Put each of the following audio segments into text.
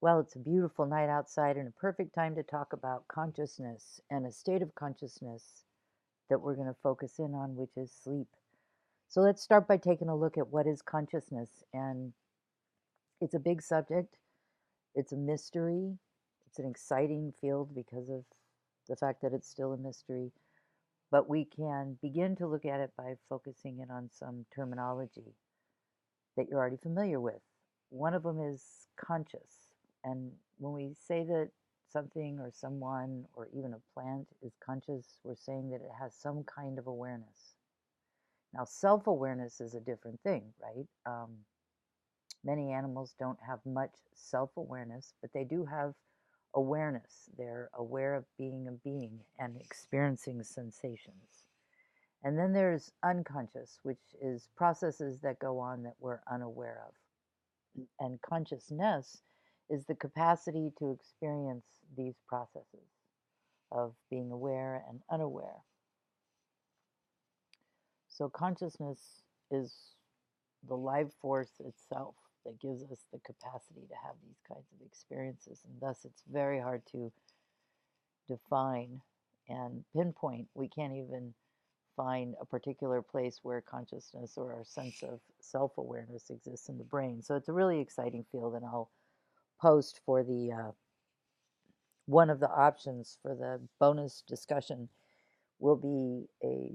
Well, it's a beautiful night outside and a perfect time to talk about consciousness and a state of consciousness that we're going to focus in on, which is sleep. So let's start by taking a look at what is consciousness. And it's a big subject, it's a mystery, it's an exciting field because of the fact that it's still a mystery. But we can begin to look at it by focusing in on some terminology that you're already familiar with. One of them is conscious. And when we say that something or someone or even a plant is conscious, we're saying that it has some kind of awareness. Now, self awareness is a different thing, right? Many animals don't have much self awareness, but they do have awareness. They're aware of being a being and experiencing sensations. And then there's unconscious, which is processes that go on that we're unaware of. And consciousness is the capacity to experience these processes of being aware and unaware. So, consciousness is the life force itself that gives us the capacity to have these kinds of experiences, and thus it's very hard to define and pinpoint. We can't even find a particular place where consciousness or our sense of self awareness exists in the brain. So, it's a really exciting field, and I'll post for the one of the options for the bonus discussion will be a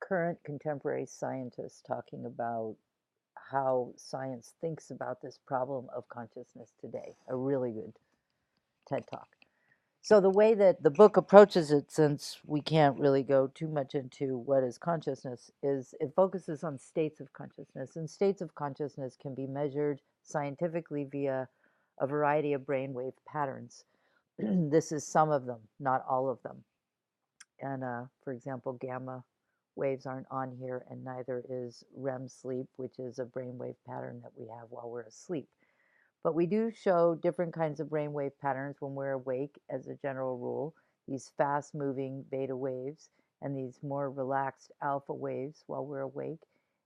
current contemporary scientist talking about how science thinks about this problem of consciousness today. A really good TED Talk. So, the way that the book approaches it, since we can't really go too much into what is consciousness, is it focuses on states of consciousness. And states of consciousness can be measured scientifically via a variety of brainwave patterns. This is some of them, not all of them. And for example, gamma waves aren't on here, and neither is REM sleep, which is a brainwave pattern that we have while we're asleep. But we do show different kinds of brainwave patterns when we're awake, as a general rule, these fast moving beta waves and these more relaxed alpha waves while we're awake.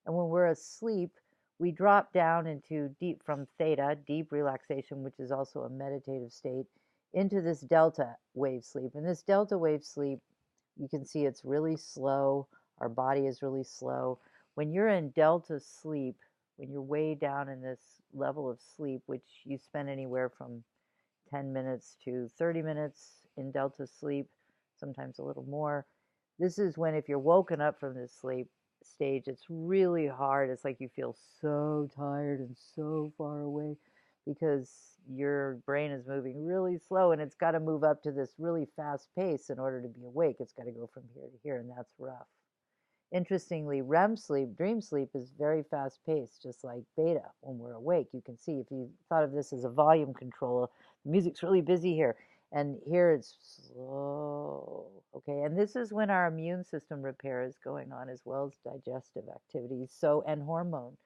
And when we're asleep, we drop down into deep from theta, deep relaxation, which is also a meditative state, into this delta wave sleep. And this delta wave sleep, you can see it's really slow. Our body is really slow. When you're in delta sleep, when you're way down in this level of sleep, which you spend anywhere from 10 minutes to 30 minutes in delta sleep, sometimes a little more. This is when, if you're woken up from this sleep stage, it's really hard. It's like you feel so tired and so far away because your brain is moving really slow and it's got to move up to this really fast pace in order to be awake. It's got to go from here to here, and that's rough. Interestingly, REM sleep, dream sleep, is very fast paced, just like beta when we're awake. You can see, if you thought of this as a volume control, the music's really busy here, and here it's slow. Okay, and this is when our immune system repair is going on, as well as digestive activities, and hormone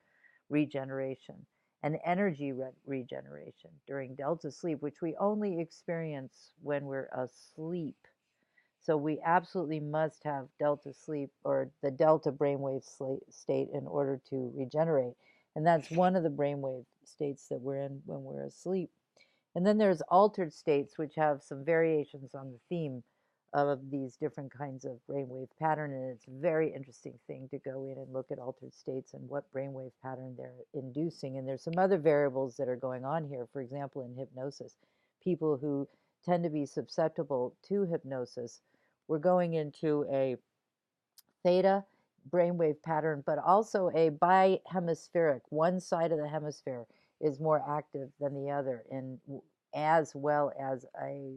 regeneration and energy regeneration during delta sleep, which we only experience when we're asleep. So we absolutely must have delta sleep, or the delta brainwave state, in order to regenerate. And that's one of the brainwave states that we're in when we're asleep. And then there's altered states, which have some variations on the theme of these different kinds of brainwave pattern. And it's a very interesting thing to go in and look at altered states and what brainwave pattern they're inducing. And there's some other variables that are going on here. For example, in hypnosis, people who tend to be susceptible to hypnosis, we're going into a theta brainwave pattern, but also a bihemispheric. One side of the hemisphere is more active than the other, and as well as a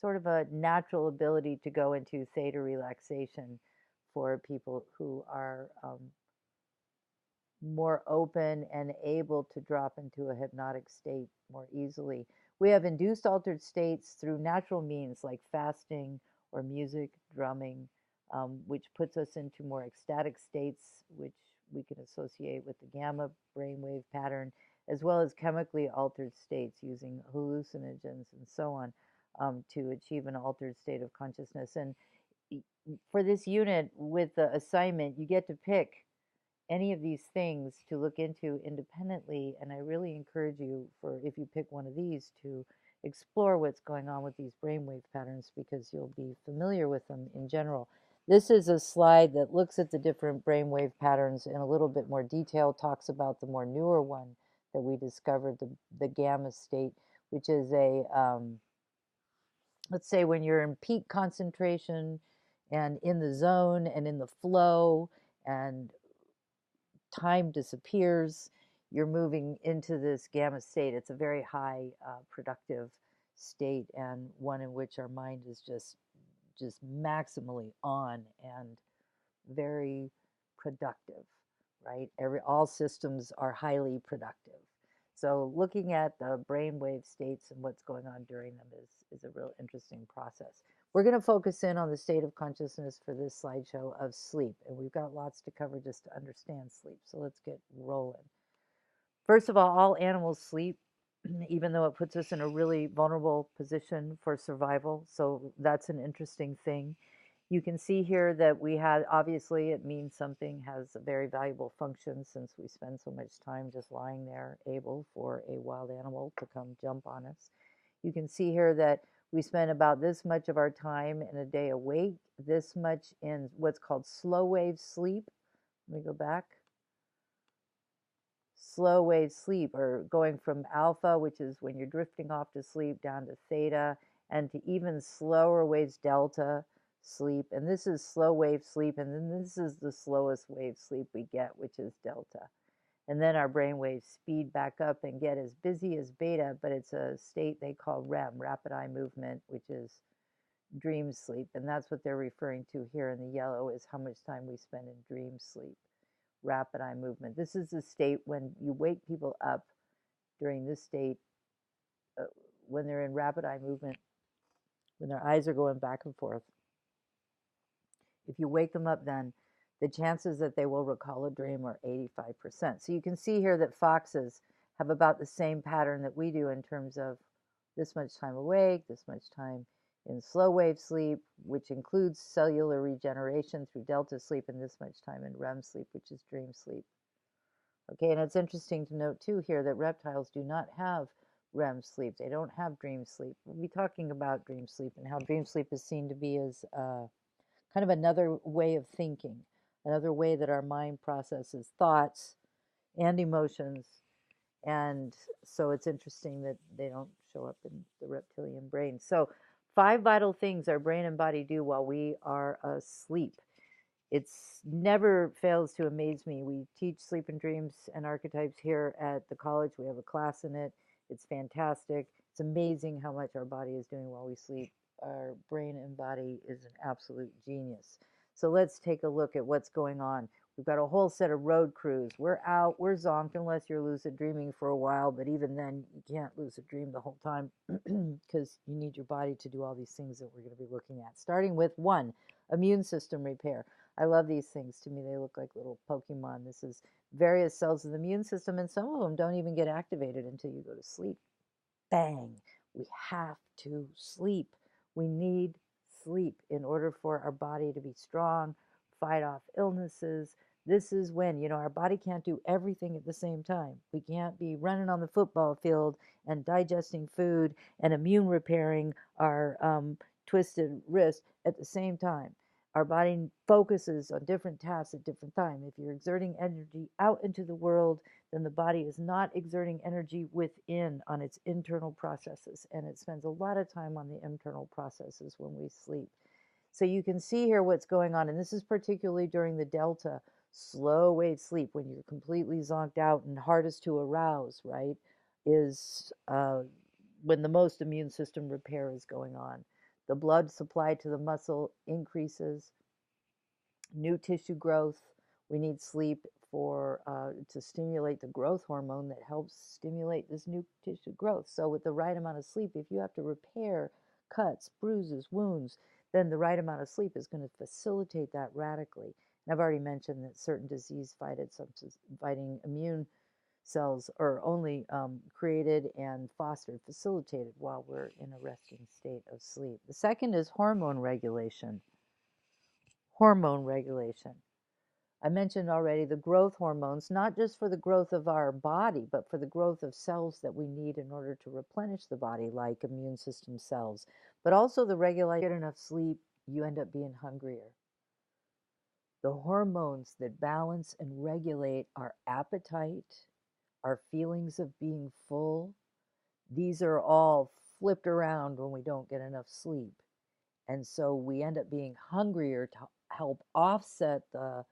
sort of a natural ability to go into theta relaxation for people who are more open and able to drop into a hypnotic state more easily. We have induced altered states through natural means like fasting or music, drumming, which puts us into more ecstatic states, which we can associate with the gamma brainwave pattern, as well as chemically altered states using hallucinogens and so on, to achieve an altered state of consciousness. And for this unit, with the assignment, you get to pick any of these things to look into independently. And I really encourage you, for if you pick one of these, to explore what's going on with these brainwave patterns, because you'll be familiar with them in general. This is a slide that looks at the different brainwave patterns in a little bit more detail, talks about the more newer one that we discovered, the gamma state, which is a, let's say when you're in peak concentration and in the zone and in the flow and time disappears, you're moving into this gamma state. It's a very high productive state, and one in which our mind is just maximally on and very productive, right? All systems are highly productive. So looking at the brainwave states and what's going on during them is a real interesting process. We're going to focus in on the state of consciousness for this slideshow of sleep, and we've got lots to cover just to understand sleep. So let's get rolling. First of all animals sleep, even though it puts us in a really vulnerable position for survival. So that's an interesting thing. You can see here that we had, obviously it means something has a very valuable function, since we spend so much time just lying there able for a wild animal to come jump on us. You can see here that we spend about this much of our time in a day awake, this much in what's called slow wave sleep. Let me go back. Slow wave sleep, or going from alpha, which is when you're drifting off to sleep, down to theta, and to even slower waves, delta sleep. And this is slow wave sleep, and then this is the slowest wave sleep we get, which is delta. And then our brain waves speed back up and get as busy as beta, but it's a state they call REM, rapid eye movement, which is dream sleep. And that's what they're referring to here in the yellow, is how much time we spend in dream sleep. Rapid eye movement. This is the state when you wake people up during this state, when they're in rapid eye movement, when their eyes are going back and forth. If you wake them up then, the chances that they will recall a dream are 85%. So you can see here that foxes have about the same pattern that we do in terms of this much time awake, this much time in slow wave sleep, which includes cellular regeneration through delta sleep, and this much time in REM sleep, which is dream sleep. Okay, and it's interesting to note too here that reptiles do not have REM sleep. They don't have dream sleep. We'll be talking about dream sleep and how dream sleep is seen to be as kind of another way of thinking, another way that our mind processes thoughts and emotions. And so it's interesting that they don't show up in the reptilian brain. So 5 vital things our brain and body do while we are asleep. It's never fails to amaze me. We teach sleep and dreams and archetypes here at the college. We have a class in it. It's fantastic. It's amazing how much our body is doing while we sleep. Our brain and body is an absolute genius. So let's take a look at what's going on. We've got a whole set of road crews. We're out, we're zonked, unless you're lucid dreaming for a while, but even then, you can't lucid dream the whole time because you need your body to do all these things that we're going to be looking at. Starting with 1, immune system repair. I love these things. To me, they look like little Pokemon. This is various cells of the immune system, and some of them don't even get activated until you go to sleep. Bang! We have to sleep. We need sleep in order for our body to be strong, fight off illnesses. This is when, our body can't do everything at the same time. We can't be running on the football field and digesting food and immune repairing our twisted wrist at the same time. Our body focuses on different tasks at different times. If you're exerting energy out into the world, then the body is not exerting energy within on its internal processes, and it spends a lot of time on the internal processes when we sleep. So you can see here what's going on, and this is particularly during the delta slow wave sleep, when you're completely zonked out and hardest to arouse, right, is when the most immune system repair is going on. The blood supply to the muscle increases, new tissue growth. We need sleep to stimulate the growth hormone that helps stimulate this new tissue growth. So with the right amount of sleep, if you have to repair cuts, bruises, wounds, then the right amount of sleep is going to facilitate that radically. And I've already mentioned that certain disease-fighting immune cells are only created and fostered, facilitated while we're in a resting state of sleep. The second is hormone regulation. Hormone regulation. I mentioned already the growth hormones, not just for the growth of our body, but for the growth of cells that we need in order to replenish the body, like immune system cells, but also the regulation. Get enough sleep, you end up being hungrier. The hormones that balance and regulate our appetite, our feelings of being full, these are all flipped around when we don't get enough sleep. And so we end up being hungrier to help offset the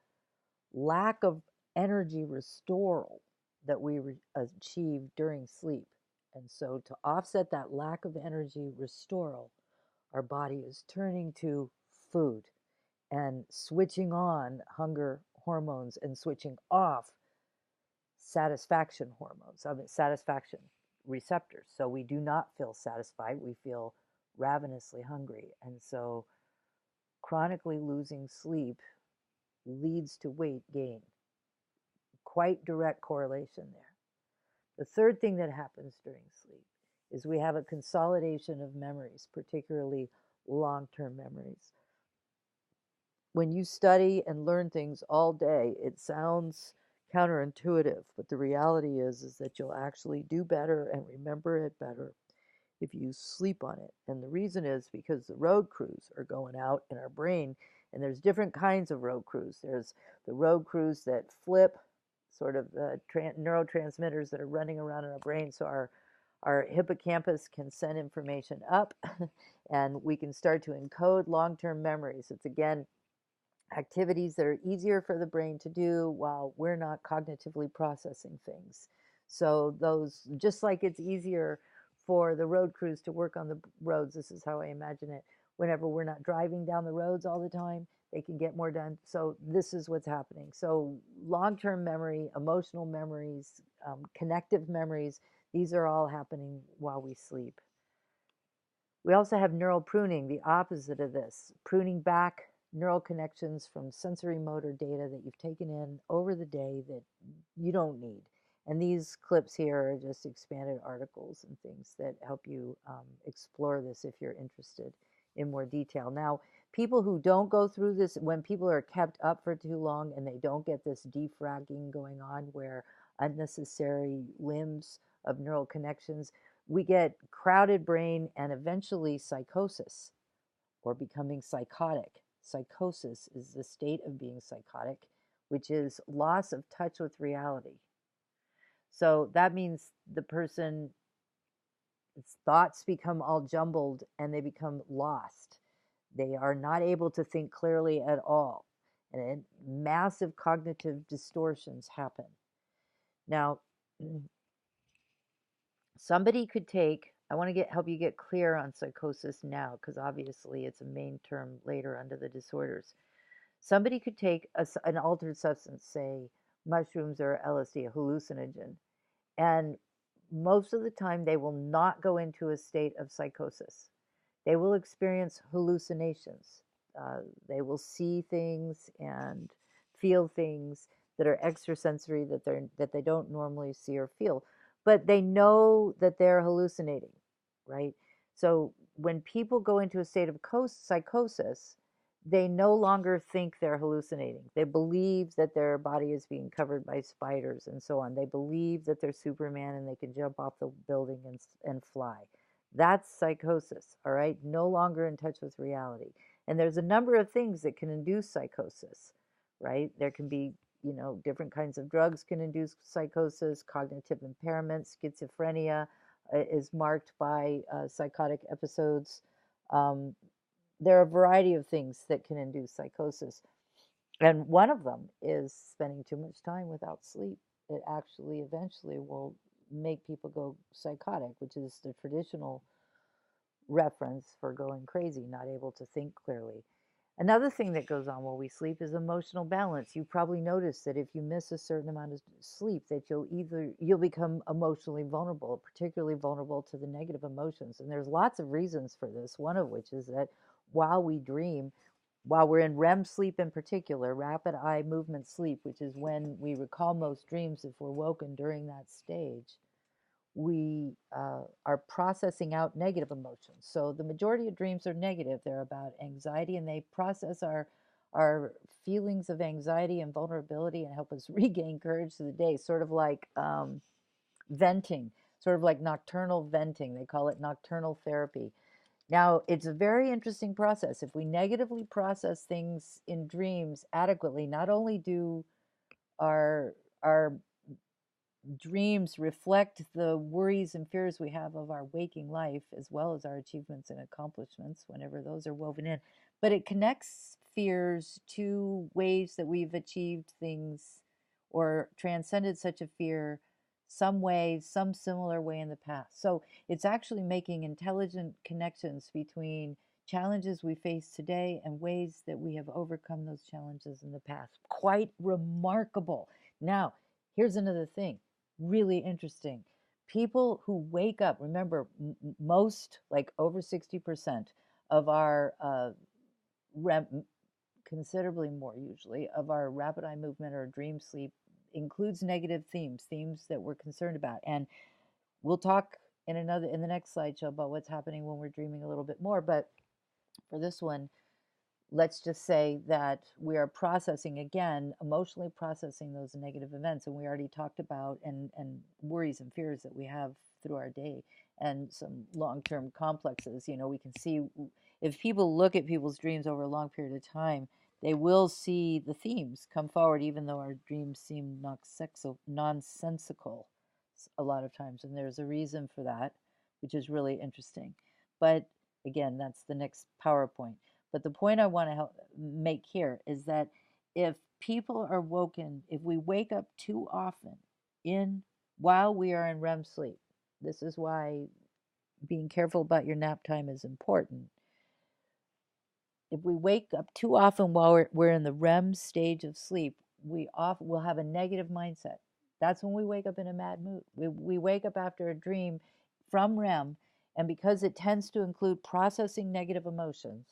lack of energy restoral that we achieve during sleep. And so to offset that lack of energy restoral, our body is turning to food and switching on hunger hormones and switching off satisfaction hormones, satisfaction receptors. So we do not feel satisfied, we feel ravenously hungry. And so chronically losing sleep leads to weight gain. Quite direct correlation there. The third thing that happens during sleep is we have a consolidation of memories, particularly long-term memories. When you study and learn things all day, it sounds counterintuitive, but the reality is that you'll actually do better and remember it better if you sleep on it. And the reason is because the road crews are going out in our brain, and there's different kinds of road crews. There's the road crews that flip, sort of neurotransmitters that are running around in our brain, so our hippocampus can send information up and we can start to encode long-term memories. It's, again, activities that are easier for the brain to do while we're not cognitively processing things. So those, just like it's easier for the road crews to work on the roads, this is how I imagine it, whenever we're not driving down the roads all the time, they can get more done. So this is what's happening. So long-term memory, emotional memories, connective memories, these are all happening while we sleep. We also have neural pruning, the opposite of this, pruning back neural connections from sensory motor data that you've taken in over the day that you don't need. And these clips here are just expanded articles and things that help you explore this if you're interested in more detail. Now, people who don't go through this, when people are kept up for too long and they don't get this defragging going on where unnecessary limbs of neural connections, we get crowded brain and eventually psychosis or becoming psychotic. Psychosis is the state of being psychotic, which is loss of touch with reality. So that means the person's thoughts become all jumbled and they become lost. They are not able to think clearly at all. And massive cognitive distortions happen. Now, somebody could take, I want to help you get clear on psychosis now, because obviously it's a main term later under the disorders. Somebody could take an altered substance, say mushrooms or LSD, a hallucinogen, and most of the time they will not go into a state of psychosis. They will experience hallucinations. They will see things and feel things that are extrasensory that they don't normally see or feel, but they know that they're hallucinating, right? So when people go into a state of psychosis, they no longer think they're hallucinating. They believe that their body is being covered by spiders and so on. They believe that they're Superman and they can jump off the building and fly. That's psychosis, all right? No longer in touch with reality. And there's a number of things that can induce psychosis, right? There can be, different kinds of drugs can induce psychosis, cognitive impairment, schizophrenia is marked by psychotic episodes. There are a variety of things that can induce psychosis. And one of them is spending too much time without sleep. It actually eventually will make people go psychotic, which is the traditional reference for going crazy, not able to think clearly. Another thing that goes on while we sleep is emotional balance. You probably noticed that if you miss a certain amount of sleep, that you'll become emotionally vulnerable, particularly vulnerable to the negative emotions. And there's lots of reasons for this, one of which is that while we dream, while we're in REM sleep in particular, rapid eye movement sleep, which is when we recall most dreams if we're woken during that stage, we are processing out negative emotions. So the majority of dreams are negative. They're about anxiety, and they process our feelings of anxiety and vulnerability and help us regain courage through the day, sort of like venting, sort of like nocturnal venting. They call it nocturnal therapy. Now, it's a very interesting process. If we negatively process things in dreams adequately, not only do our dreams reflect the worries and fears we have of our waking life, as well as our achievements and accomplishments, whenever those are woven in. But it connects fears to ways that we've achieved things or transcended such a fear some way, some similar way in the past. So it's actually making intelligent connections between challenges we face today and ways that we have overcome those challenges in the past. Quite remarkable. Now, here's another thing really interesting. People who wake up, remember, most, like over 60% of our REM, considerably more usually, of our rapid eye movement or dream sleep includes negative themes that we're concerned about. And we'll talk in the next slideshow about what's happening when we're dreaming a little bit more. But for this one, let's just say that we are processing, again, emotionally processing those negative events. And we already talked about and worries and fears that we have through our day and some long-term complexes. You know, we can see if people look at people's dreams over a long period of time, they will see the themes come forward, even though our dreams seem nonsensical a lot of times. And there's a reason for that, which is really interesting. But again, that's the next PowerPoint. But the point I want to make here is that if people are woken, if we wake up too often while we are in REM sleep, this is why being careful about your nap time is important. If we wake up too often while we're in the REM stage of sleep, we often will have a negative mindset. That's when we wake up in a mad mood. We wake up after a dream from REM, and because it tends to include processing negative emotions,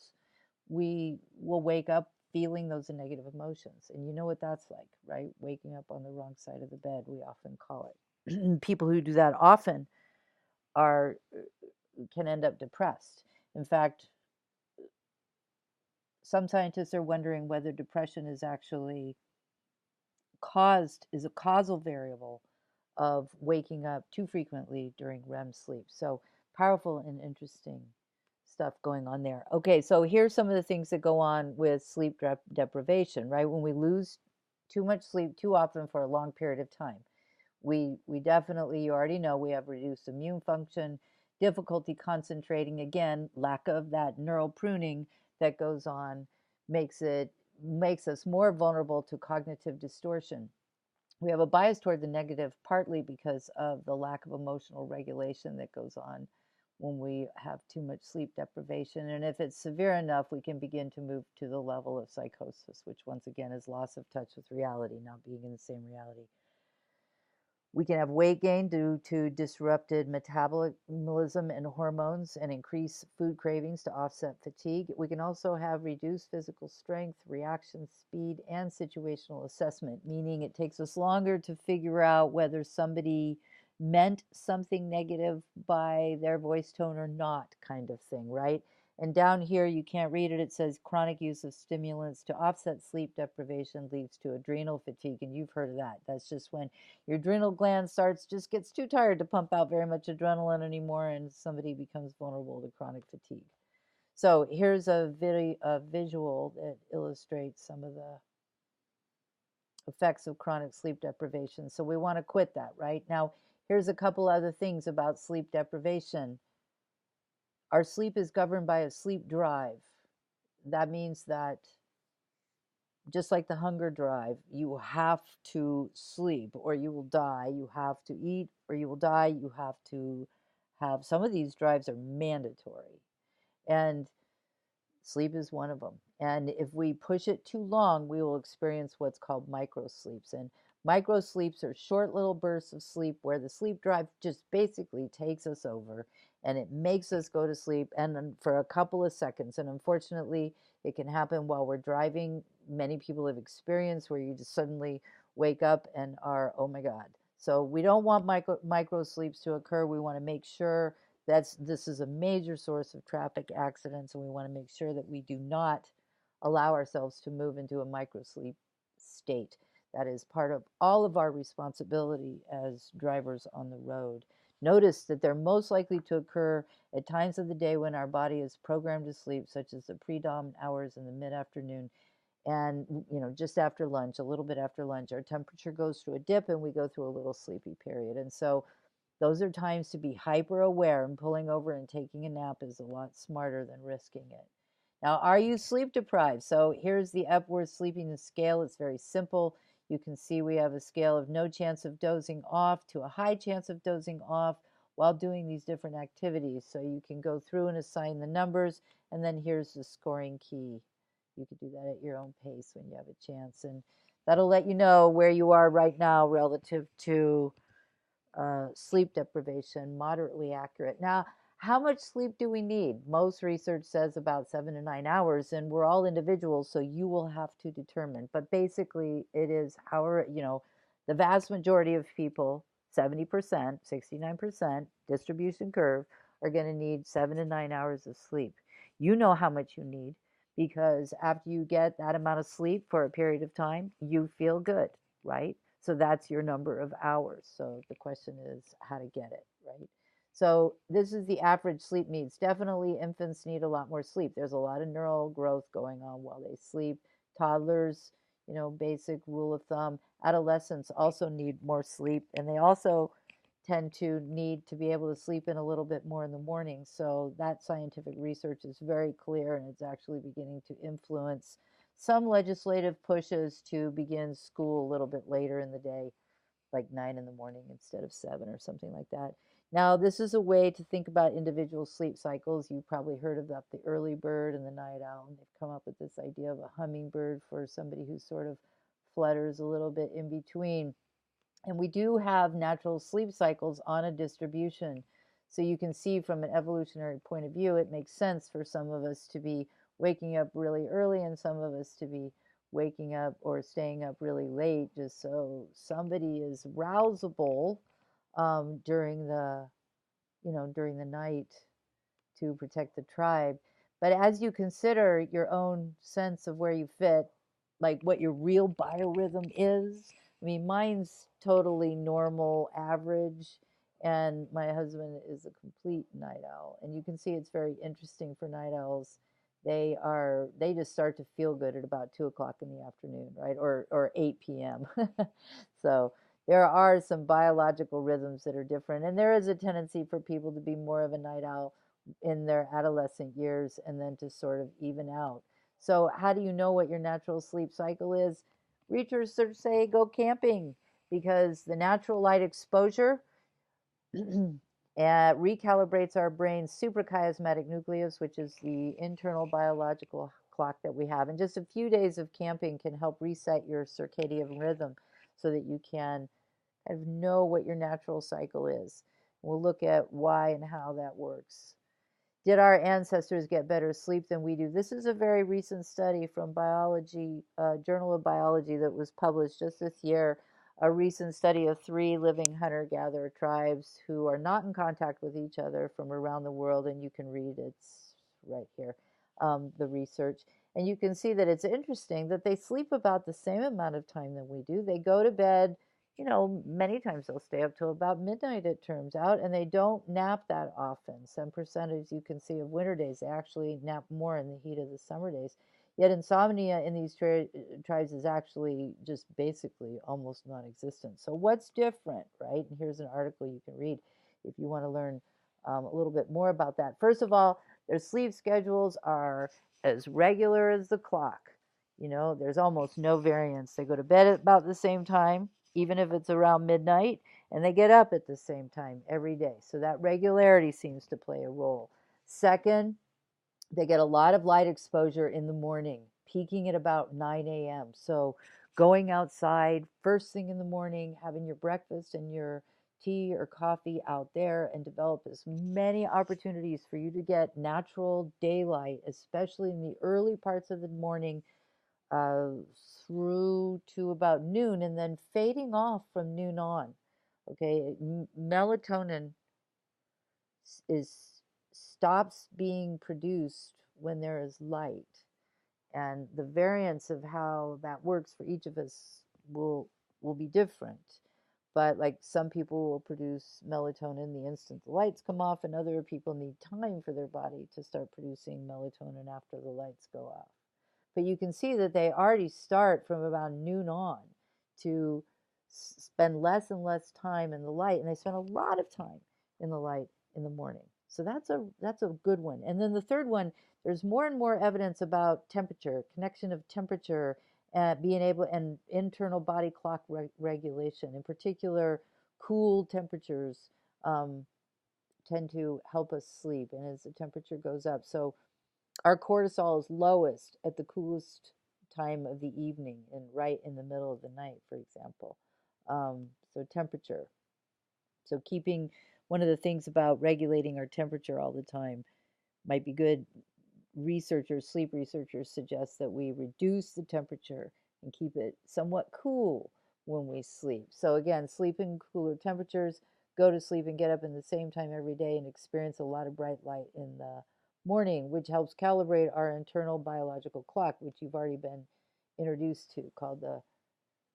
we will wake up feeling those negative emotions. And you know what that's like, right? Waking up on the wrong side of the bed, we often call it. People who do that often can end up depressed. In fact, some scientists are wondering whether depression is actually is a causal variable of waking up too frequently during REM sleep. So powerful and interesting stuff going on there. Okay, so here's some of the things that go on with sleep deprivation, right? When we lose too much sleep too often for a long period of time, we definitely, you already know, we have reduced immune function, difficulty concentrating, again, lack of that neural pruning that goes on makes us more vulnerable to cognitive distortion. We have a bias toward the negative, partly because of the lack of emotional regulation that goes on when we have too much sleep deprivation. And if it's severe enough, we can begin to move to the level of psychosis, which once again is loss of touch with reality, not being in the same reality. We can have weight gain due to disrupted metabolism and hormones and increased food cravings to offset fatigue. We can also have reduced physical strength, reaction speed, and situational assessment, meaning it takes us longer to figure out whether somebody meant something negative by their voice tone or not, kind of thing, right? And down here, you can't read it. It says chronic use of stimulants to offset sleep deprivation leads to adrenal fatigue. And you've heard of that. That's just when your adrenal gland just gets too tired to pump out very much adrenaline anymore, and somebody becomes vulnerable to chronic fatigue. So here's a visual that illustrates some of the effects of chronic sleep deprivation. So we want to quit that, right? Now, here's a couple other things about sleep deprivation. Our sleep is governed by a sleep drive. That means that just like the hunger drive, you have to sleep or you will die. You have to eat or you will die. You have to have, some of these drives are mandatory. And sleep is one of them. And if we push it too long, we will experience what's called microsleeps. And microsleeps are short little bursts of sleep where the sleep drive just basically takes us over and it makes us go to sleep and for a couple of seconds. And unfortunately, it can happen while we're driving. Many people have experienced where you just suddenly wake up and are, oh my God. So we don't want microsleeps to occur. We want to make sure this is a major source of traffic accidents, and we want to make sure that we do not allow ourselves to move into a microsleep state. That is part of all of our responsibility as drivers on the road. Notice that they're most likely to occur at times of the day when our body is programmed to sleep, such as the predominant hours in the mid-afternoon and just after lunch, a little bit after lunch. Our temperature goes through a dip and we go through a little sleepy period. And so those are times to be hyper aware, and pulling over and taking a nap is a lot smarter than risking it. Now, are you sleep deprived? So here's the Epworth Sleepiness Scale. It's very simple. You can see we have a scale of no chance of dozing off to a high chance of dozing off while doing these different activities. So you can go through and assign the numbers, and then here's the scoring key. You could do that at your own pace when you have a chance, and that'll let you know where you are right now relative to sleep deprivation, moderately accurate. Now, how much sleep do we need? Most research says about 7 to 9 hours, and we're all individuals, so you will have to determine. But basically, it is the vast majority of people, 70%, 69%, distribution curve, are going to need 7 to 9 hours of sleep. You know how much you need, because after you get that amount of sleep for a period of time, you feel good, right? So that's your number of hours. So the question is how to get it, right? So this is the average sleep needs. Definitely infants need a lot more sleep. There's a lot of neural growth going on while they sleep. Toddlers, basic rule of thumb. Adolescents also need more sleep, and they also tend to need to be able to sleep in a little bit more in the morning. So that scientific research is very clear, and it's actually beginning to influence some legislative pushes to begin school a little bit later in the day, like 9 in the morning instead of 7 or something like that. Now, this is a way to think about individual sleep cycles. You've probably heard about the early bird and the night owl. And they've come up with this idea of a hummingbird for somebody who sort of flutters a little bit in between. And we do have natural sleep cycles on a distribution. So you can see from an evolutionary point of view, it makes sense for some of us to be waking up really early and some of us to be waking up or staying up really late, just so somebody is rousable during the night to protect the tribe. But as you consider your own sense of where you fit, like what your real biorhythm is, I mean, mine's totally normal, average, and my husband is a complete night owl. And you can see it's very interesting for night owls. They just start to feel good at about 2 o'clock in the afternoon, right? Or 8 p.m. So there are some biological rhythms that are different, and there is a tendency for people to be more of a night owl in their adolescent years and then to sort of even out. So how do you know what your natural sleep cycle is? Researchers say go camping, because the natural light exposure recalibrates our brain's suprachiasmatic nucleus, which is the internal biological clock that we have. And just a few days of camping can help reset your circadian rhythm so that you can kind of know what your natural cycle is. We'll look at why and how that works. Did our ancestors get better sleep than we do? This is a very recent study from Biology, Journal of Biology, that was published just this year. A recent study of 3 living hunter-gatherer tribes who are not in contact with each other from around the world, and you can read it's right here, the research. And you can see that it's interesting that they sleep about the same amount of time than we do. They go to bed, many times they'll stay up till about midnight, it turns out, and they don't nap that often. Some percentage you can see of winter days, they actually nap more in the heat of the summer days. Yet insomnia in these tribes is actually just basically almost non-existent. So what's different, right? And here's an article you can read if you want to learn a little bit more about that. First of all, their sleep schedules are as regular as the clock. There's almost no variance. They go to bed at about the same time, even if it's around midnight, and they get up at the same time every day. So that regularity seems to play a role. Second, they get a lot of light exposure in the morning, peaking at about 9 a.m. So going outside first thing in the morning, having your breakfast and your tea or coffee out there, and develop as many opportunities for you to get natural daylight, especially in the early parts of the morning, through to about noon, and then fading off from noon on. Okay, melatonin stops being produced when there is light, And the variance of how that works for each of us will be different. But like some people will produce melatonin the instant the lights come off, and other people need time for their body to start producing melatonin after the lights go off. But you can see that they already start from about noon on to spend less and less time in the light, and they spend a lot of time in the light in the morning. So that's a good one. And then the third one, there's more and more evidence about temperature, connection of temperature, being able, and internal body clock regulation. In particular, cool temperatures tend to help us sleep, and as the temperature goes up, so our cortisol is lowest at the coolest time of the evening and right in the middle of the night, for example. So temperature. So keeping, one of the things about regulating our temperature all the time might be good. Sleep researchers suggest that we reduce the temperature and keep it somewhat cool when we sleep. So again, sleep in cooler temperatures, go to sleep and get up in the same time every day and experience a lot of bright light in the morning, which helps calibrate our internal biological clock, which you've already been introduced to, called the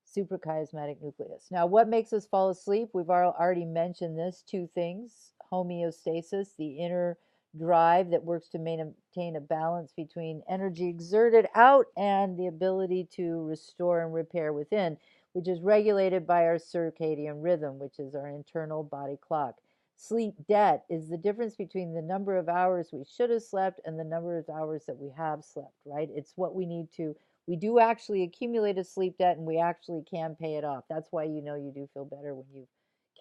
suprachiasmatic nucleus. Now, what makes us fall asleep? We've already mentioned this, two things: homeostasis, the inner drive that works to maintain a balance between energy exerted out and the ability to restore and repair within, which is regulated by our circadian rhythm, which is our internal body clock. Sleep debt is the difference between the number of hours we should have slept and the number of hours that we have slept, right? It's what we need to, we do actually accumulate a sleep debt, and we actually can pay it off. That's why you do feel better when you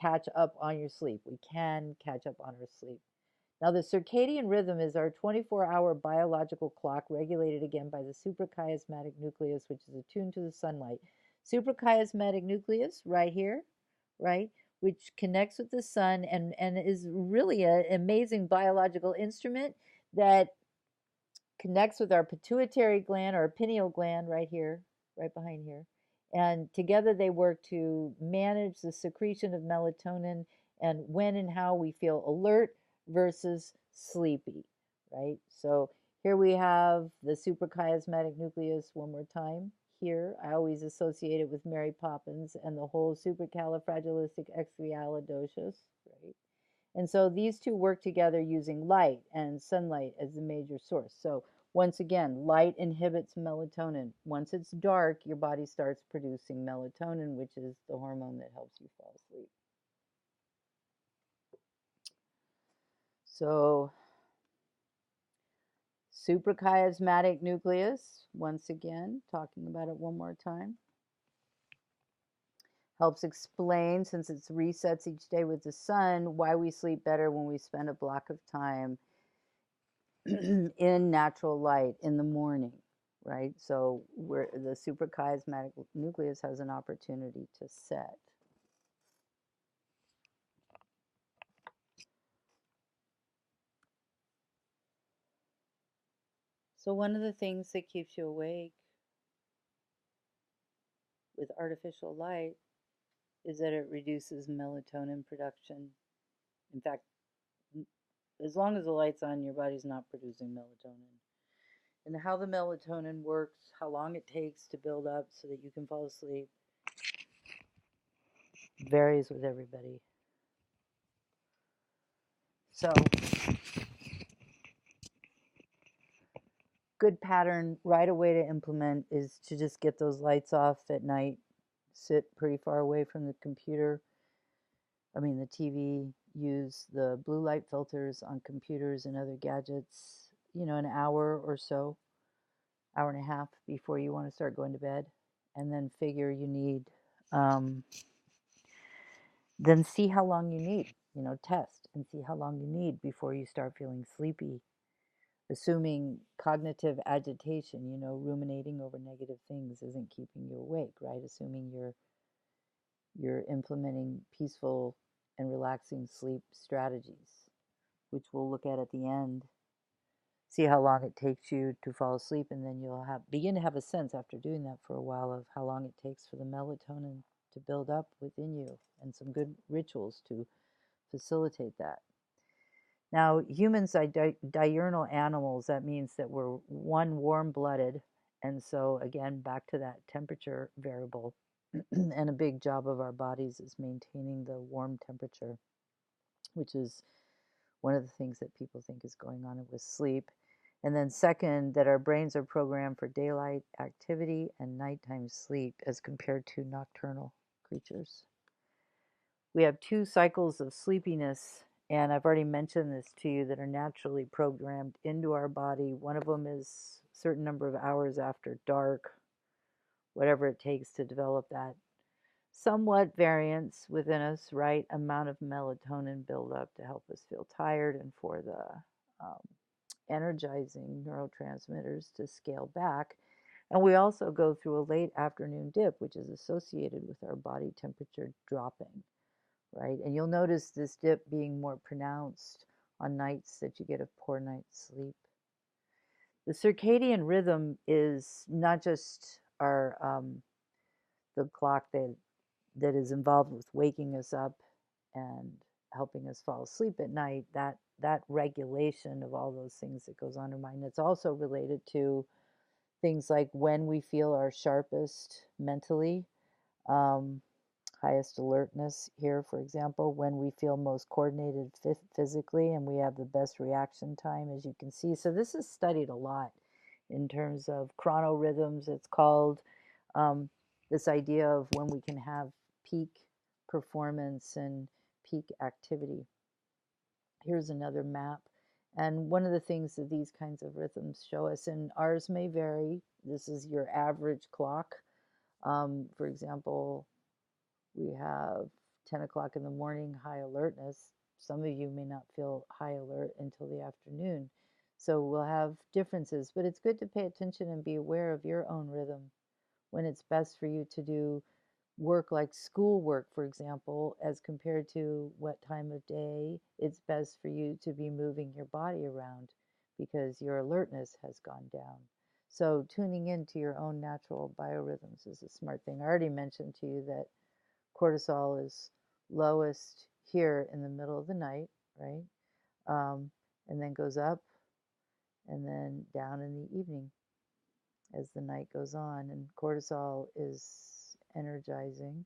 catch up on your sleep. We can catch up on our sleep. Now, the circadian rhythm is our 24-hour biological clock, regulated again by the suprachiasmatic nucleus, which is attuned to the sunlight. Suprachiasmatic nucleus, right here, right, which connects with the sun and is really an amazing biological instrument that connects with our pituitary gland, our pineal gland, right here, right behind here. And together they work to manage the secretion of melatonin and when and how we feel alert versus sleepy, right? So here we have the suprachiasmatic nucleus one more time. Here, I always associate it with Mary Poppins and the whole supercalifragilisticexpialidocious, right? And so these two work together using light and sunlight as the major source. So once again, light inhibits melatonin. Once it's dark, your body starts producing melatonin, which is the hormone that helps you fall asleep. So suprachiasmatic nucleus, once again, talking about it one more time, helps explain, since it resets each day with the sun, why we sleep better when we spend a block of time in natural light in the morning, right? So where the suprachiasmatic nucleus has an opportunity to set. So one of the things that keeps you awake with artificial light is that it reduces melatonin production. In fact, as long as the light's on, your body's not producing melatonin. And how the melatonin works, how long it takes to build up so that you can fall asleep, varies with everybody. So good pattern right away to implement is to just get those lights off at night, sit pretty far away from the computer, the TV, use the blue light filters on computers and other gadgets, an hour or so, hour and a half before you want to start going to bed, and then figure you need, then see how long you need, test and see how long you need before you start feeling sleepy. Assuming cognitive agitation, ruminating over negative things isn't keeping you awake, right? Assuming you're implementing peaceful and relaxing sleep strategies, which we'll look at the end. See how long it takes you to fall asleep, and then you'll begin to have a sense after doing that for a while of how long it takes for the melatonin to build up within you, and some good rituals to facilitate that. Now, humans are diurnal animals. That means that we're, one, warm-blooded, And so, again, back to that temperature variable. And a big job of our bodies is maintaining the warm temperature, which is one of the things that people think is going on with sleep. And then, second, that our brains are programmed for daylight activity and nighttime sleep as compared to nocturnal creatures. We have 2 cycles of sleepiness, and I've already mentioned this to you, that are naturally programmed into our body. One of them is a certain number of hours after dark, whatever it takes to develop that somewhat variance within us, right? Amount of melatonin buildup to help us feel tired, and for the energizing neurotransmitters to scale back. And we also go through a late afternoon dip, which is associated with our body temperature dropping, right? And you'll notice this dip being more pronounced on nights that you get a poor night's sleep. The circadian rhythm is not just our the clock that is involved with waking us up and helping us fall asleep at night, that regulation of all those things that goes on in our mind. It's also related to things like when we feel our sharpest mentally, highest alertness here, for example, when we feel most coordinated physically, and we have the best reaction time, as you can see. So this is studied a lot in terms of chronorhythms, it's called. This idea of when we can have peak performance and peak activity. Here's another map. And one of the things that these kinds of rhythms show us, and ours may vary, this is your average clock. For example, we have 10 o'clock in the morning, high alertness. Some of you may not feel high alert until the afternoon. So we'll have differences, but it's good to pay attention and be aware of your own rhythm, when it's best for you to do work like schoolwork, for example, as compared to what time of day it's best for you to be moving your body around, because your alertness has gone down. So tuning into your own natural biorhythms is a smart thing. I already mentioned to you that cortisol is lowest here in the middle of the night, right? And then goes up and then down in the evening as the night goes on. And cortisol is energizing,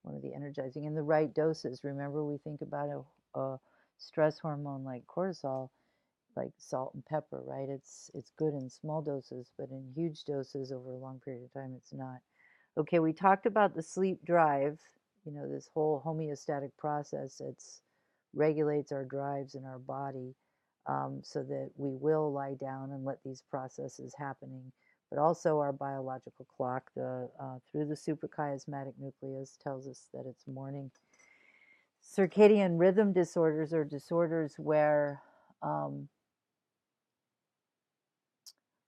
one of the energizing, in the right doses. Remember, we think about a stress hormone like cortisol, like salt and pepper, right? It's good in small doses, but in huge doses over a long period of time, it's not. Okay, we talked about the sleep drive, this whole homeostatic process that regulates our drives in our body, so that we will lie down and let these processes happening. But also our biological clock, through the suprachiasmatic nucleus, tells us that it's morning. Circadian rhythm disorders are disorders where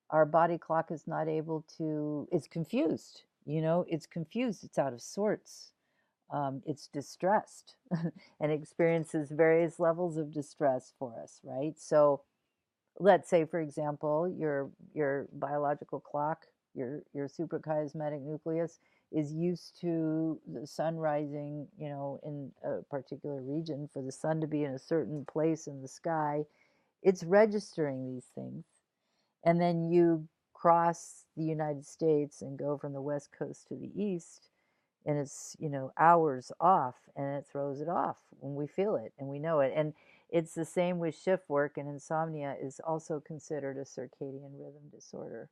our body clock is not able to, it's confused, it's confused, it's out of sorts. It's distressed and experiences various levels of distress for us, right? So let's say, for example, your biological clock, your suprachiasmatic nucleus is used to the sun rising, in a particular region, for the sun to be in a certain place in the sky. It's registering these things. And then you cross the United States and go from the West Coast to the East, and it's hours off, and it throws it off when we feel it and we know it. And it's the same with shift work, and insomnia is also considered a circadian rhythm disorder,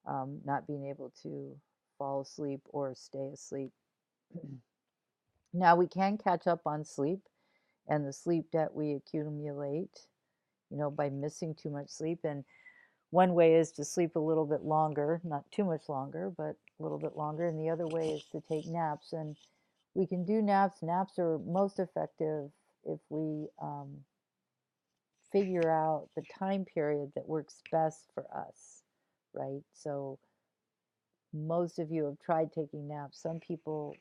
not being able to fall asleep or stay asleep. Now, we can catch up on sleep and the sleep debt we accumulate, by missing too much sleep. And one way is to sleep a little bit longer, not too much longer, but a little bit longer. And the other way is to take naps. And we can do naps. Naps are most effective if we figure out the time period that works best for us, right? So most of you have tried taking naps. Some people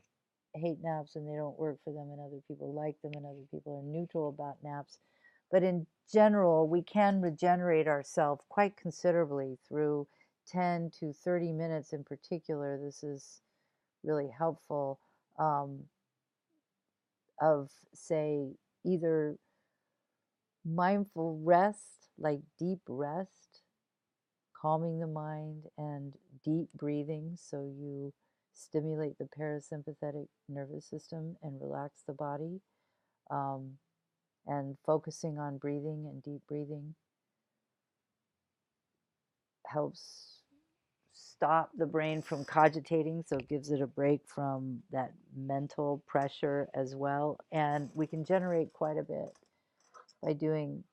hate naps and they don't work for them, and other people like them, and other people are neutral about naps. But in general, we can regenerate ourselves quite considerably through 10 to 30 minutes in particular. This is really helpful, of, say, either mindful rest, like deep rest, calming the mind, and deep breathing, so you stimulate the parasympathetic nervous system and relax the body, and focusing on breathing and deep breathing helps stop the brain from cogitating, so it gives it a break from that mental pressure as well. And we can generate quite a bit by doing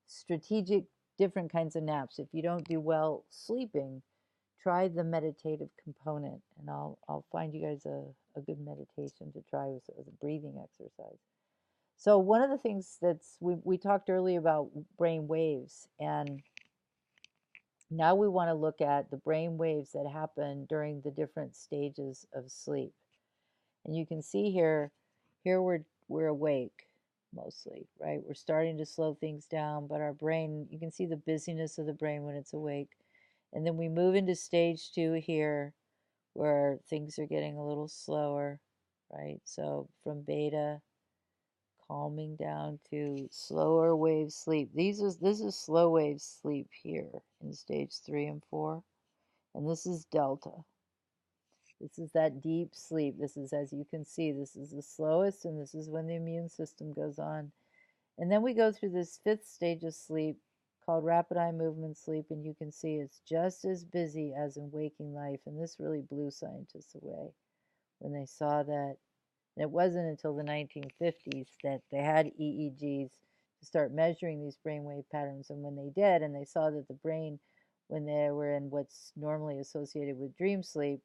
strategic different kinds of naps. If you don't do well sleeping, try the meditative component, and I'll find you guys a good meditation to try as a breathing exercise. So one of the things we talked earlier about brain waves, and now we want to look at the brain waves that happen during the different stages of sleep. And you can see here we're awake mostly, right? We're starting to slow things down, but our brain, you can see the busyness of the brain when it's awake. And then we move into stage 2 here, where things are getting a little slower, right? So from beta, calming down to slower wave sleep. This is slow wave sleep here in stage 3 and 4. And this is delta. This is that deep sleep. This is, as you can see, this is the slowest, and this is when the immune system goes on. And then we go through this 5th stage of sleep called rapid eye movement sleep, and you can see it's just as busy as in waking life. And this really blew scientists away when they saw that. And it wasn't until the 1950s that they had EEGs to start measuring these brainwave patterns. And when they did, and they saw that the brain, when they were in what's normally associated with dream sleep,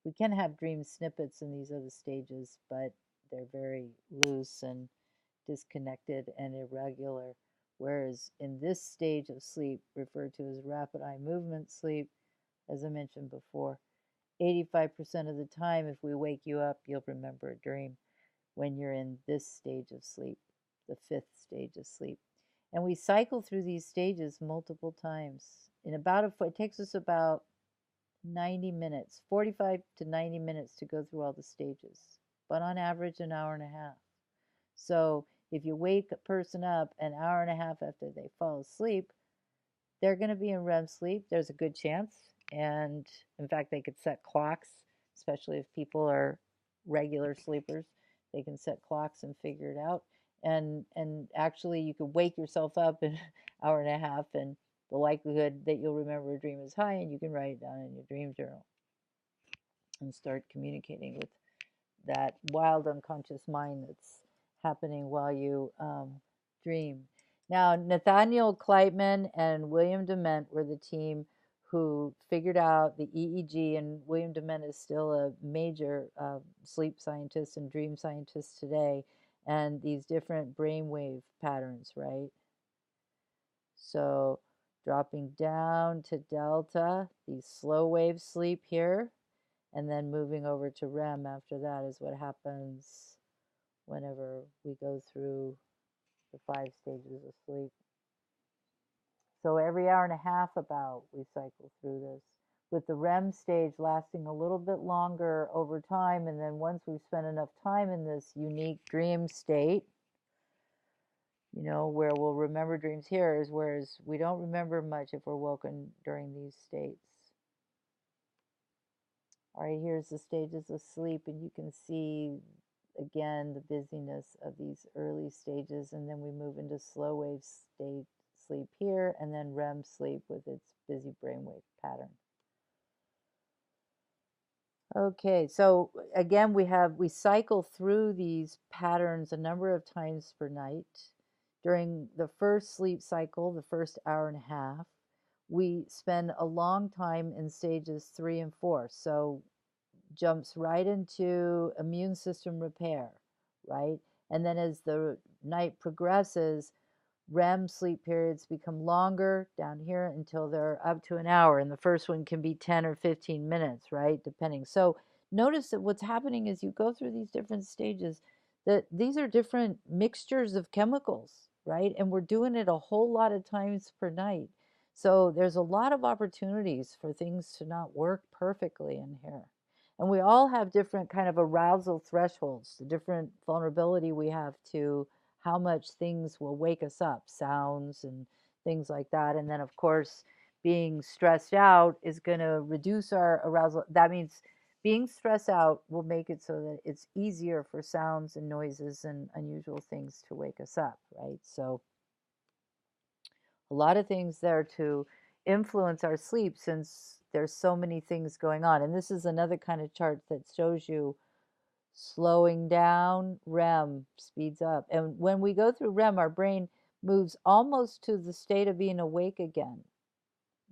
we can have dream snippets in these other stages, but they're very loose and disconnected and irregular. Whereas in this stage of sleep, referred to as rapid eye movement sleep, as I mentioned before, 85% of the time, if we wake you up, you'll remember a dream when you're in this stage of sleep, the 5th stage of sleep. And we cycle through these stages multiple times. It takes us about 90 minutes, 45 to 90 minutes to go through all the stages, but on average an hour and a half. So if you wake a person up an hour and a half after they fall asleep, they're going to be in REM sleep. There's a good chance. And in fact, they could set clocks, especially if people are regular sleepers. They can set clocks and figure it out. And actually, you could wake yourself up in an hour and a half, and the likelihood that you'll remember a dream is high, and you can write it down in your dream journal and start communicating with that wild unconscious mind that's happening while you dream. Now, Nathaniel Kleitman and William Dement were the team who figured out the EEG, and William Dement is still a major sleep scientist and dream scientist today, and these different brainwave patterns, right? So dropping down to delta, these slow wave sleep here, and then moving over to REM after that is what happens whenever we go through the 5 stages of sleep. So every hour and a half about we cycle through this, with the REM stage lasting a little bit longer over time. And then once we've spent enough time in this unique dream state, where we'll remember dreams here, is whereas we don't remember much if we're woken during these states. All right, here's the stages of sleep, and you can see again the busyness of these early stages, and then we move into slow wave state sleep here, and then REM sleep with its busy brainwave pattern. Okay, so again we cycle through these patterns a number of times per night. During the first sleep cycle, the first hour and a half, we spend a long time in stages 3 and 4. So jumps right into immune system repair, right? And then as the night progresses, REM sleep periods become longer down here until they're up to an hour. And the first one can be 10 or 15 minutes, right? Depending. So notice that what's happening is you go through these different stages, that these are different mixtures of chemicals, right? And we're doing it a whole lot of times per night. So there's a lot of opportunities for things to not work perfectly in here. And we all have different kind of arousal thresholds, the different vulnerability we have to how much things will wake us up, sounds and things like that. And then, of course, being stressed out is going to reduce our arousal. That means being stressed out will make it so that it's easier for sounds and noises and unusual things to wake us up, right? So a lot of things there to influence our sleep since there's so many things going on. And this is another kind of chart that shows you slowing down, REM speeds up. And when we go through REM, our brain moves almost to the state of being awake again,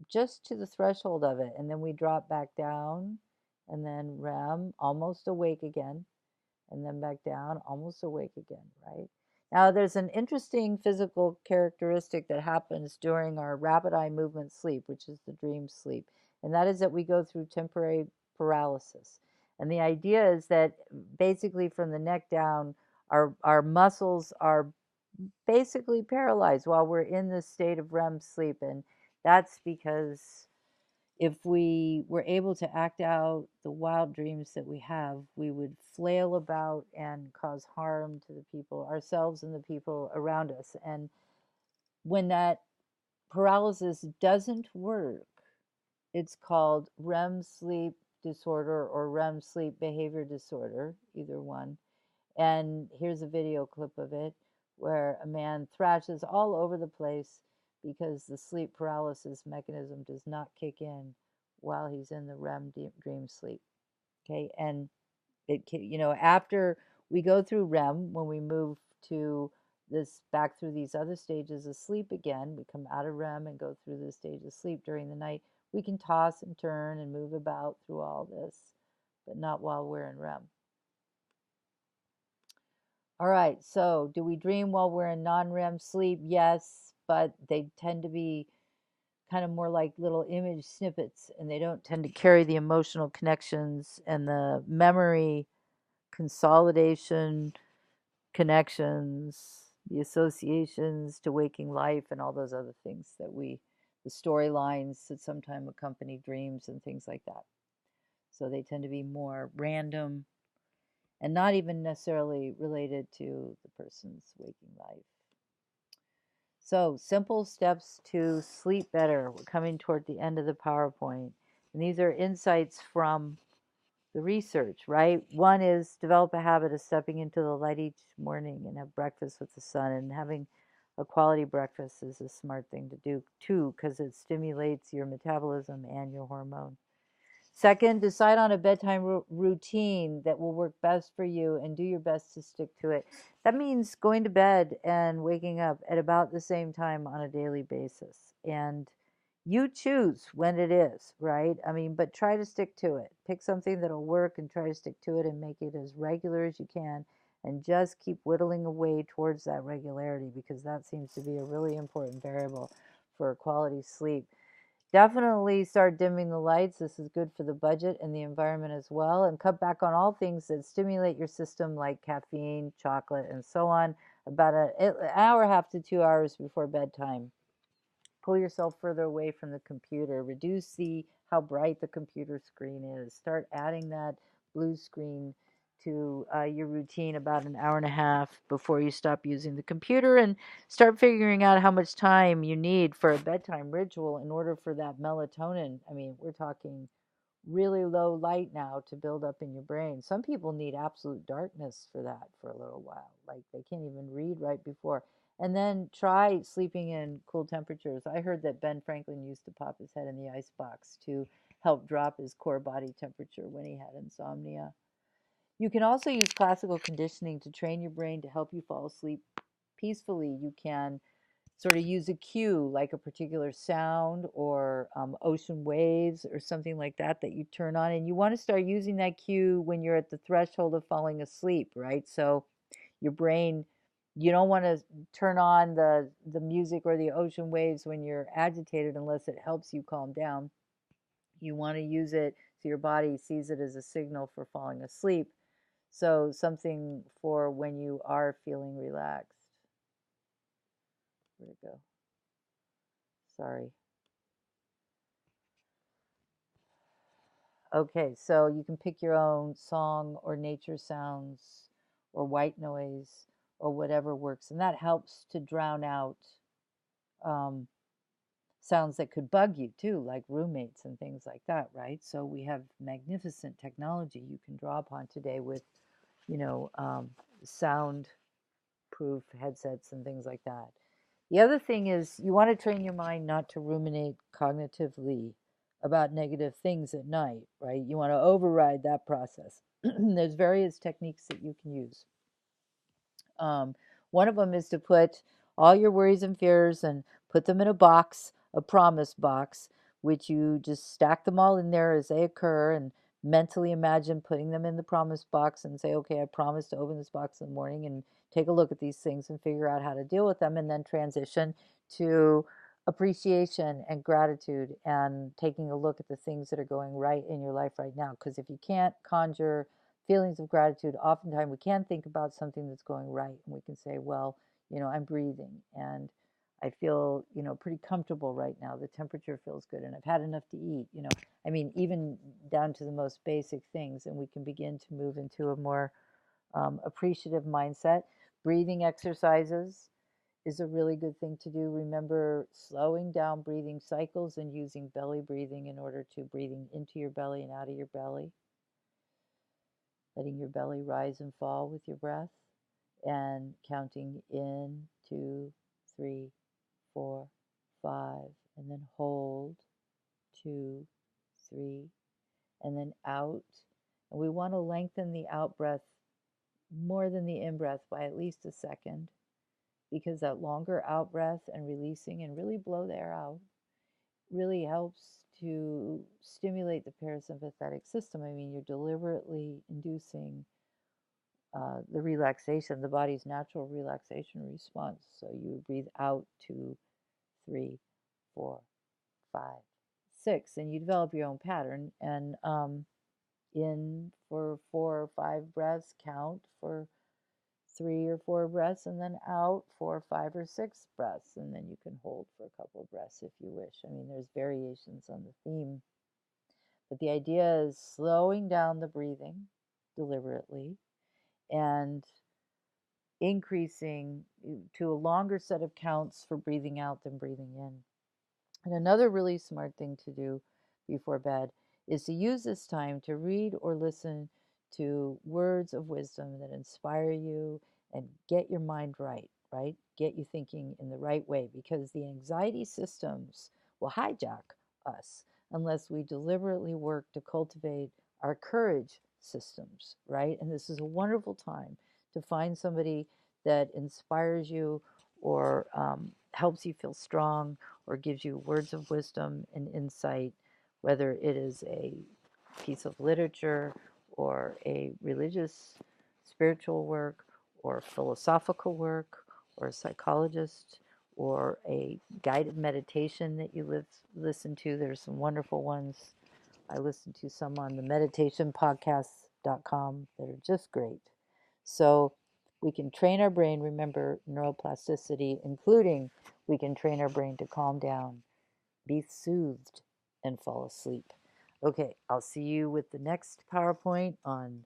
just to the threshold of it. And then we drop back down, and then REM, almost awake again, and then back down, almost awake again, right? Now, there's an interesting physical characteristic that happens during our rapid eye movement sleep, which is the dream sleep, and that is that we go through temporary paralysis. And the idea is that basically from the neck down, our muscles are basically paralyzed while we're in this state of REM sleep. And that's because if we were able to act out the wild dreams that we have, we would flail about and cause harm to the people, ourselves and the people around us. And when that paralysis doesn't work, it's called REM sleep disorder or REM sleep behavior disorder, either one. And here's a video clip of it where a man thrashes all over the place because the sleep paralysis mechanism does not kick in while he's in the REM dream sleep. Okay, and it can, after we go through REM, when we move to this back through these other stages of sleep again, we come out of REM and go through this stage of sleep during the night. We can toss and turn and move about through all this, but not while we're in REM. All right, so do we dream while we're in non-REM sleep? Yes, but they tend to be kind of more like little image snippets, and they don't tend to carry the emotional connections and the memory consolidation connections, the associations to waking life, and all those other things that the storylines that sometimes accompany dreams and things like that. So they tend to be more random and not even necessarily related to the person's waking life. So, simple steps to sleep better. We're coming toward the end of the PowerPoint. And these are insights from the research, right? One is develop a habit of stepping into the light each morning and have breakfast with the sun. And having a quality breakfast is a smart thing to do too, because it stimulates your metabolism and your hormone. Second, decide on a bedtime routine that will work best for you and do your best to stick to it. That means going to bed and waking up at about the same time on a daily basis. And you choose when it is, right? I mean, but try to stick to it. Pick something that'll work and try to stick to it and make it as regular as you can. And just keep whittling away towards that regularity, because that seems to be a really important variable for quality sleep. Definitely start dimming the lights. This is good for the budget and the environment as well. And cut back on all things that stimulate your system, like caffeine, chocolate, and so on, about an hour, half to 2 hours before bedtime. Pull yourself further away from the computer. Reduce how bright the computer screen is. Start adding that blue screen to your routine about an hour and a half before you stop using the computer, and start figuring out how much time you need for a bedtime ritual in order for that melatonin. I mean, we're talking really low light now to build up in your brain. Some people need absolute darkness for that for a little while. Like they can't even read right before. And then try sleeping in cool temperatures. I heard that Ben Franklin used to pop his head in the ice box to help drop his core body temperature when he had insomnia. You can also use classical conditioning to train your brain to help you fall asleep peacefully. You can sort of use a cue, like a particular sound or ocean waves or something like that that you turn on. And you want to start using that cue when you're at the threshold of falling asleep, right? So your brain, you don't want to turn on the music or the ocean waves when you're agitated unless it helps you calm down. You want to use it so your body sees it as a signal for falling asleep. So something for when you are feeling relaxed. Where'd it go? Sorry. Okay, so you can pick your own song or nature sounds or white noise or whatever works. And that helps to drown out sounds that could bug you too, like roommates and things like that, right? So we have magnificent technology you can draw upon today with, you know, sound-proof headsets and things like that. The other thing is you want to train your mind not to ruminate cognitively about negative things at night, right? You want to override that process. There's various techniques that you can use. One of them is to put all your worries and fears and put them in a box, a promise box, which you just stack them all in there as they occur and mentally imagine putting them in the promise box and say, okay, I promise to open this box in the morning and take a look at these things and figure out how to deal with them, and then transition to appreciation and gratitude and taking a look at the things that are going right in your life right now. Because if you can't conjure feelings of gratitude, oftentimes we can think about something that's going right and we can say, well, you know, I'm breathing and I feel, you know, pretty comfortable right now. The temperature feels good and I've had enough to eat, you know. I mean, even down to the most basic things, and we can begin to move into a more appreciative mindset. Breathing exercises is a really good thing to do. Remember slowing down breathing cycles and using belly breathing in order to breathing into your belly and out of your belly. Letting your belly rise and fall with your breath, and counting in 2, 3, 4, 5, and then hold 2, 3, and then out. And we want to lengthen the out breath more than the in breath by at least a second, because that longer out breath and releasing and really blow the air out really helps to stimulate the parasympathetic system. I mean, you're deliberately inducing the relaxation, the body's natural relaxation response. So you breathe out 2, 3, 4, 5, 6, and you develop your own pattern. And in for 4 or 5 breaths, count for 3 or 4 breaths, and then out for 5 or 6 breaths, and then you can hold for a couple of breaths if you wish. I mean, there's variations on the theme, but the idea is slowing down the breathing deliberately and increasing to a longer set of counts for breathing out than breathing in. And another really smart thing to do before bed is to use this time to read or listen to words of wisdom that inspire you and get your mind right, right? Get you thinking in the right way, because the anxiety systems will hijack us unless we deliberately work to cultivate our courage systems, right? And this is a wonderful time to find somebody that inspires you or helps you feel strong or gives you words of wisdom and insight, whether it is a piece of literature or a religious, spiritual work or philosophical work or a psychologist or a guided meditation that you listen to. There's some wonderful ones. I listen to some on the meditationpodcast.com that are just great. So we can train our brain, remember neuroplasticity, including we can train our brain to calm down, be soothed, and fall asleep. Okay, I'll see you with the next PowerPoint on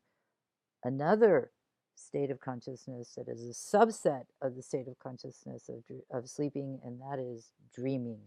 another state of consciousness that is a subset of the state of consciousness of sleeping, and that is dreaming.